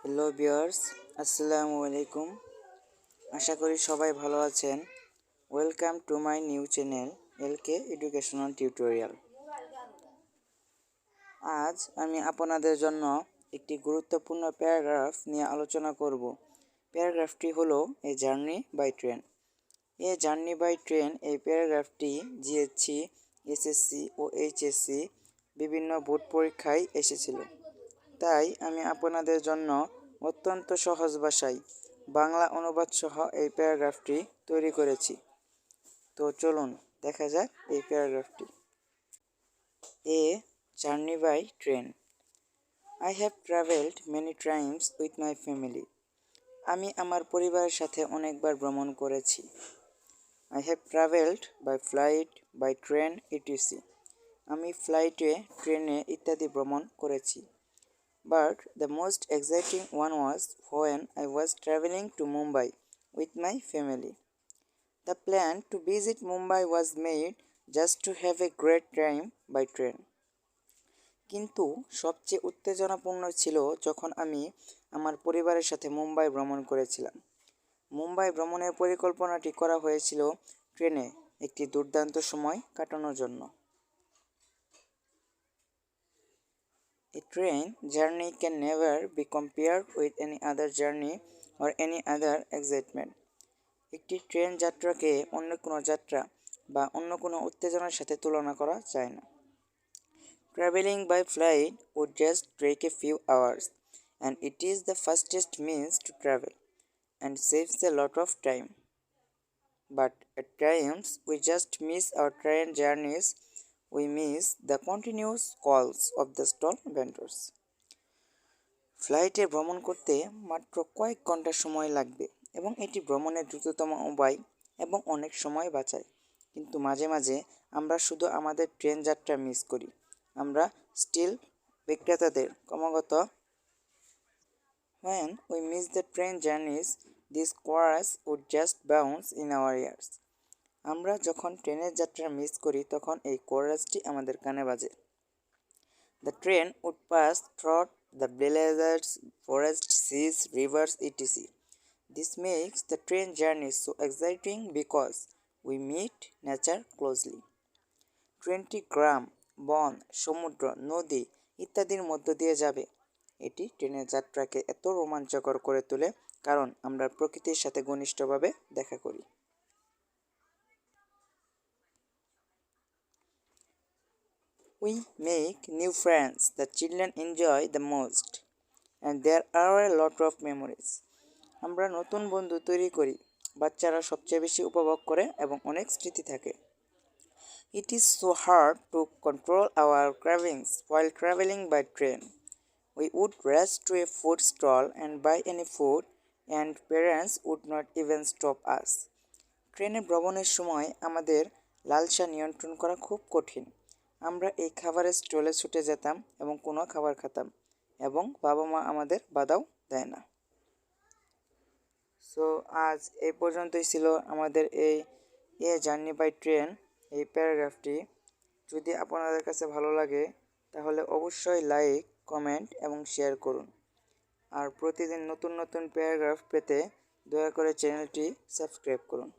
Hello viewers, আসসালামু আলাইকুম। আশা করি সবাই ভালো আছেন। Welcome to my new channel LK educational tutorial. আজ আমি আপনাদের জন্য একটি গুরুত্বপূর্ণ প্যারাগ্রাফ নিয়ে আলোচনা করব। প্যারাগ্রাফটি হলো a journey by train. A journey by train এই প্যারাগ্রাফটি জিএসসি, এসএসসি ও এইচএসসি বিভিন্ন বোর্ড পরীক্ষায় এসেছিল। তাই আমি আপনাদের জন্য অত্যন্ত সহজ ভাষায় বাংলা অনুবাদ সহ এই প্যারাগ্রাফটি তৈরি করেছি। তো চলুন দেখা যাক এই প্যারাগ্রাফটি। A journey by train. I have travelled many times with my family. আমি আমার পরিবারের সাথে অনেকবার ভ্রমণ করেছি। I have travelled by flight, by train, etc. আমি ফ্লাইটে, ট্রেনে ইত্যাদি ভ্রমণ করেছি। But the most exciting one was when I was traveling to Mumbai with my family. The plan to visit Mumbai was made just to have a great time by train. কিন্তু সবচেয়ে উত্তেজনাপূর্ণ ছিল যখন আমি আমার পরিবারের সাথে মুম্বাই ভ্রমণ করেছিলাম। মুম্বাই ভ্রমণের পরিকল্পনাটি করা হয়েছিল ট্রেনে একটি দুর্দান্ত সময় কাটানোর জন্য। A train journey can never be compared with any other journey or any other excitement. একটি ট্রেন যাত্রাকে অন্য কোনো যাত্রা বা অন্য কোনো উত্তেজনার সাথে তুলনা করা যায় না। Traveling by flight would just take a few hours, and it is the fastest means to travel and saves a lot of time. But at times we just miss our train journeys. We miss the continuous calls of the stall vendors. ফ্লাইটে ভ্রমণ করতে মাত্র কয়েক ঘন্টা সময় লাগবে এবং এটি ভ্রমণের দ্রুততম উপায় এবং অনেক সময় বাঁচায়। কিন্তু মাঝে মাঝে আমরা শুধু আমাদের ট্রেন যাত্রা মিস করি। আমরা স্টিল বিক্রেতাদের ক্রমাগত When we miss the train journeys, this chorus would just bounce in our ears. আমরা যখন ট্রেনের যাত্রা মিস করি তখন এই কোরাসটি আমাদের কানে বাজে। The train would pass through the villages, forests, seas, rivers, etc. This makes the train journey so exciting because we meet nature closely. ট্রেনটি গ্রাম, বন, সমুদ্র, নদী ইত্যাদির মধ্য দিয়ে যাবে। এটি ট্রেনের যাত্রাকে এত রোমাঞ্চকর করে তোলে কারণ আমরা প্রকৃতির সাথে ঘনিষ্ঠভাবে দেখা করি। We make new friends that children enjoy the most, and there are a lot of memories. আমরা নতুন বন্ধু তৈরি করি, বাচ্চারা সবচেয়ে বেশি উপভোগ করে এবং অনেক স্মৃতি থাকে। It is so hard to control our cravings while traveling by train. We would rush to a food stall and buy any food, and parents would not even stop us. ট্রেনে ভ্রমণের সময় আমাদের লালসা নিয়ন্ত্রণ করা খুব কঠিন। আমরা এই খাবারের স্টলে ছুটে যেতাম এবং কোনো খাবার খেতাম এবং বাবা মা আমাদের বাধাও দেয় না। সো আজ এই পর্যন্তই ছিল আমাদের এই জার্নি বাই ট্রেন এই প্যারাগ্রাফটি। যদি আপনাদের কাছে ভালো লাগে তাহলে অবশ্যই লাইক, কমেন্ট এবং শেয়ার করুন। আর প্রতিদিন নতুন নতুন প্যারাগ্রাফ পেতে দয়া করে চ্যানেলটি সাবস্ক্রাইব করুন।